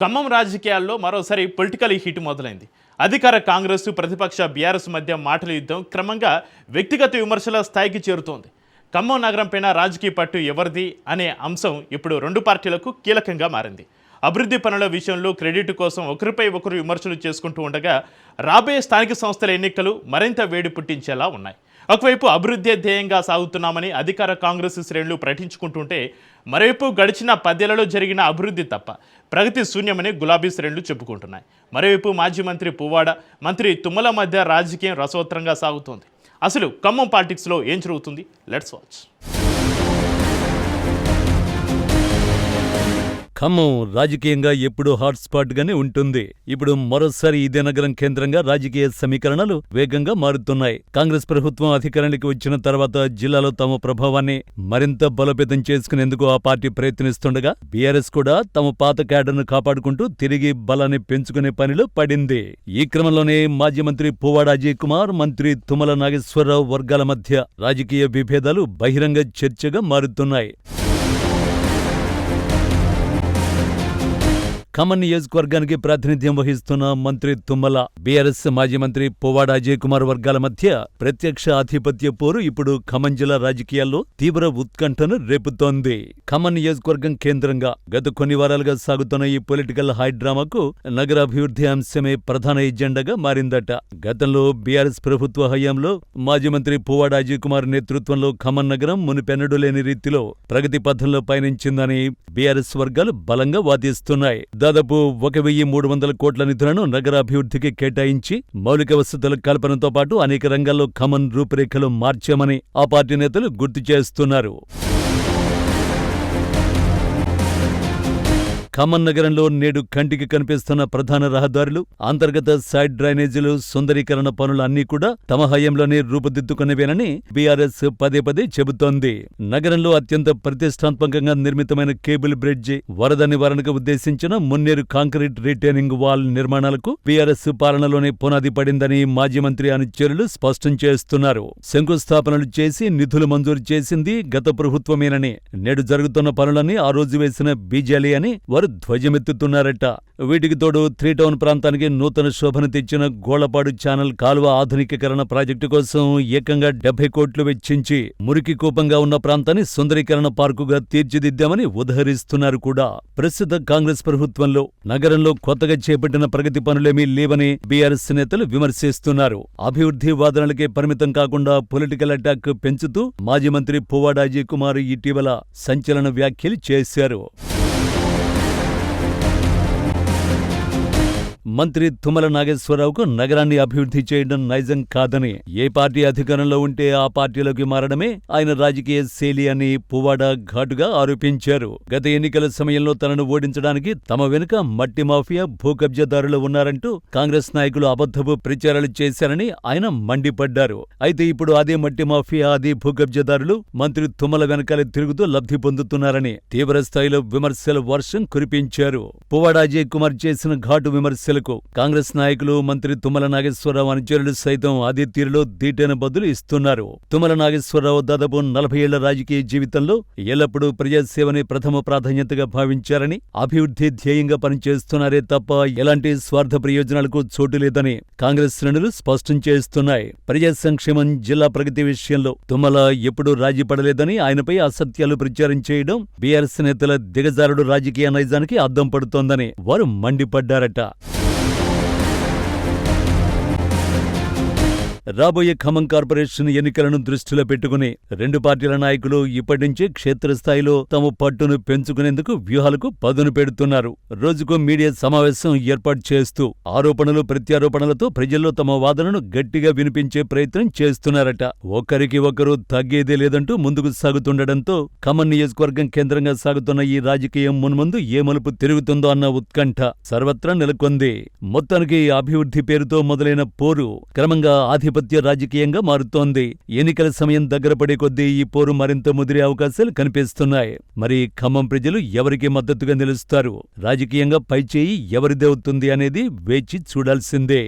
ఖమ్మం రాజకీయాల్లో మరోసారి political heat మొదలైంది. అధికార కాంగ్రెస్, ప్రతిపక్ష బీఆర్ఎస్ మధ్య మాటల యుద్ధం క్రమంగా వ్యక్తిగత విమర్శల స్థాయికి చేరుతోంది. ఖమ్మం నగరంపైన రాజకీయ పట్టు ఎవరిది అనే అంశం ఇప్పుడు రెండు పార్టీలకు కీలకంగా మారింది. అభివృద్ధి పనుల విషయంలో క్రెడిట్ కోసం ఒకరిపై ఒకరు విమర్శలు చేసుకుంటూ ఉండగా రాబోయే స్థానిక సంస్థల ఎన్నికలు మరింత వేడి పుట్టించేలా ఉన్నాయి. ఒకవైపు అభివృద్ధి ధ్యేయంగా సాగుతున్నామని అధికార కాంగ్రెస్ శ్రేణులు ప్రకటించుకుంటుంటే, మరోవైపు గడిచిన 10 ఏళ్లలో జరిగిన అభివృద్ధి తప్ప ప్రగతి శూన్యమని గులాబీ శ్రేణులు చెప్పుకుంటున్నాయి. మరోవైపు మాజీ మంత్రి పువ్వాడ, మంత్రి తుమ్మల మధ్య రాజకీయం రసవత్తరంగా సాగుతోంది. అసలు ఖమ్మం పాలిటిక్స్లో ఏం జరుగుతుంది? Let's watch. ఖమ్మం రాజకీయంగా ఎప్పుడూ హాట్స్పాట్ గానే ఉంటుంది. ఇప్పుడు మరోసారి ఇదే నగరం కేంద్రంగా రాజకీయ సమీకరణలు వేగంగా మారుతున్నాయి. కాంగ్రెస్ ప్రభుత్వం అధికారానికి వచ్చిన తర్వాత జిల్లాలో తమ ప్రభావాన్ని మరింత బలోపేతం చేసుకునేందుకు ఆ పార్టీ ప్రయత్నిస్తుండగా, బీఆర్ఎస్ కూడా తమ పాత క్యాడర్ను కాపాడుకుంటూ తిరిగి బలాన్ని పెంచుకునే పనిలో పడింది. ఈ క్రమంలోనే మాజీ మంత్రి పువ్వాడ అజయ్ కుమార్, మంత్రి తుమ్మల నాగేశ్వరరావు వర్గాల మధ్య రాజకీయ విభేదాలు బహిరంగ చర్చగా మారుతున్నాయి. ఖమ్మం నియోజకవర్గానికి ప్రాతినిధ్యం వహిస్తున్న మంత్రి తుమ్మల, బీఆర్ఎస్ మాజీ మంత్రి పువ్వాడ అజయ్ కుమార్ వర్గాల మధ్య ప్రత్యక్ష ఆధిపత్య పోరు ఇప్పుడు ఖమ్మం జిల్లా రాజకీయాల్లో తీవ్ర ఉత్కంఠను రేపుతోంది. ఖమ్మం నియోజకవర్గం కేంద్రంగా గత కొన్ని వారాలుగా సాగుతున్న ఈ పొలిటికల్ హైడ్రామాకు నగరాభివృద్ధి అంశమే ప్రధాన ఎజెండాగా మారిందట. గతంలో బీఆర్ఎస్ ప్రభుత్వ హయాంలో మాజీ మంత్రి పువ్వాడ అజయ్ కుమార్ నేతృత్వంలో ఖమ్మం నగరం మునుపెన్నడూ లేని రీతిలో ప్రగతి పథంలో పయనించిందని బీఆర్ఎస్ వర్గాలు బలంగా వాదిస్తున్నాయి. దాదాపు 1,300 కోట్ల నిధులను నగరాభివృద్ధికి కేటాయించి మౌలిక వసతుల కల్పనతో పాటు అనేక రంగాల్లో ఖమ్మం రూపురేఖలు మార్చామని ఆ పార్టీ నేతలు గుర్తు చేస్తున్నారు. ఖమ్మం నగరంలో నేడు కంటికి కనిపిస్తున్న ప్రధాన రహదారులు, అంతర్గత సైడ్ డ్రైనేజీలు, సుందరీకరణ పనులు అన్నీ కూడా తమ హయాంలోనే రూపుదిద్దుకునేవేనని బీఆర్ఎస్ పదే పదే చెబుతోంది. నగరంలో అత్యంత ప్రతిష్టాత్మకంగా నిర్మితమైన కేబుల్ బ్రిడ్జి, వరద నివారణకు ఉద్దేశించిన మున్నేరు కాంక్రీట్ రిటైనింగ్ వాల్ నిర్మాణాలకు బీఆర్ఎస్ పాలనలోనే పునాది పడిందని మాజీ మంత్రి అనుచరులు స్పష్టం చేస్తున్నారు. శంకుస్థాపనలు చేసి నిధులు మంజూరు చేసింది గత ప్రభుత్వమేనని, నేడు జరుగుతున్న పనులన్నీ ఆ రోజు వేసిన బీజాలే అని వారు ధ్వజమెత్తుతున్నారట. వీటికి తోడు 3 టౌన్ ప్రాంతానికి నూతన శోభను తెచ్చిన గోళ్లపాడు ఛానల్ కాలువ ఆధునికీకరణ ప్రాజెక్టు కోసం ఏకంగా 70 కోట్లు వెచ్చించి మురికి కూపంగా ఉన్న ప్రాంతాన్ని సుందరీకరణ పార్కుగా తీర్చిదిద్దామని ఉదహరిస్తున్నారు కూడా. ప్రస్తుత కాంగ్రెస్ ప్రభుత్వంలో నగరంలో కొత్తగా చేపట్టిన ప్రగతి పనులేమీ లేవని బీఆర్ఎస్ నేతలు విమర్శిస్తున్నారు. అభివృద్ధి వాదనలకే పరిమితం కాకుండా పొలిటికల్ అటాక్ పెంచుతూ మాజీ మంత్రి పువ్వాడ అజయ్ కుమార్ ఇటీవల సంచలన వ్యాఖ్యలు చేశారు. మంత్రి తుమ్మల నాగేశ్వరరావుకు నగరాన్ని అభివృద్ధి చేయడం నైజం కాదని, ఏ పార్టీ అధికారంలో ఉంటే ఆ పార్టీలోకి మారడమే ఆయన రాజకీయ శైలి అని పువ్వాడ ఘాటుగా ఆరోపించారు. గత ఎన్నికల సమయంలో తనను ఓడించడానికి తమ వెనుక మట్టి మాఫియా, భూ కబ్జాదారులు ఉన్నారంటూ కాంగ్రెస్ నాయకులు అబద్ధపు ప్రచారాలు చేశారని ఆయన మండిపడ్డారు. అయితే ఇప్పుడు అదే మట్టి మాఫియా, అదే భూ కబ్జాదారులు మంత్రి తుమ్మల వెనకాలే తిరుగుతూ లబ్ధి పొందుతున్నారని తీవ్ర స్థాయిలో విమర్శల వర్షం కురిపించారు. పువ్వాడ అజయ్ కుమార్ చేసిన ఘాటు విమర్శలకు కాంగ్రెస్ నాయకులు, మంత్రి తుమ్మల నాగేశ్వరరావు అనుచరులు సైతం అదే తీరులో దీటైన బదులు ఇస్తున్నారు. తుమ్మల నాగేశ్వరరావు దాదాపు 40 ఏళ్ల రాజకీయ జీవితంలో ఎల్లప్పుడూ ప్రజాసేవనే ప్రథమ ప్రాధాన్యతగా భావించారని, అభివృద్ధి ధ్యేయంగా పనిచేస్తున్నారే తప్ప ఎలాంటి స్వార్థ ప్రయోజనాలకు చోటు లేదని కాంగ్రెస్ శ్రేణులు స్పష్టం చేస్తున్నాయి. ప్రజా సంక్షేమం, జిల్లా ప్రగతి విషయంలో తుమ్మల ఎప్పుడూ రాజీ పడలేదని, ఆయనపై అసత్యాలు ప్రచారం చేయడం బీఆర్ఎస్ నేతల దిగజారుడు రాజకీయ నైజానికి అద్దం పడుతోందని వారు మండిపడ్డారట. రాబోయే ఖమ్మం కార్పొరేషన్ ఎన్నికలను దృష్టిలో పెట్టుకుని రెండు పార్టీల నాయకులు ఇప్పటి నుంచే క్షేత్రస్థాయిలో తమ పట్టును పెంచుకునేందుకు వ్యూహాలకు పదును పెడుతున్నారు. రోజుకో మీడియా సమావేశం ఏర్పాటు చేస్తూ ఆరోపణలు, ప్రత్యారోపణలతో ప్రజల్లో తమ వాదనను గట్టిగా వినిపించే ప్రయత్నం చేస్తున్నారట. ఒకరికి ఒకరు తగ్గేదే లేదంటూ ముందుకు సాగుతుండటంతో ఖమ్మం నియోజకవర్గం కేంద్రంగా సాగుతున్న ఈ రాజకీయం మున్ముందు ఏ మలుపు తిరుగుతుందో అన్న ఉత్కంఠ సర్వత్రా నెలకొంది. మొత్తానికి అభివృద్ధి పేరుతో మొదలైన పోరు క్రమంగా ఆధిపత్య రాజకీయంగా మారుతోంది. ఎన్నికల సమయం దగ్గర పడే కొద్దీ ఈ పోరు మరింత ముదిరే అవకాశాలు కనిపిస్తున్నాయి. మరి ఖమ్మం ప్రజలు ఎవరికి మద్దతుగా నిలుస్తారు? రాజకీయంగా పైచేయి ఎవరిదవుతుంది అనేది వేచి చూడాల్సిందే.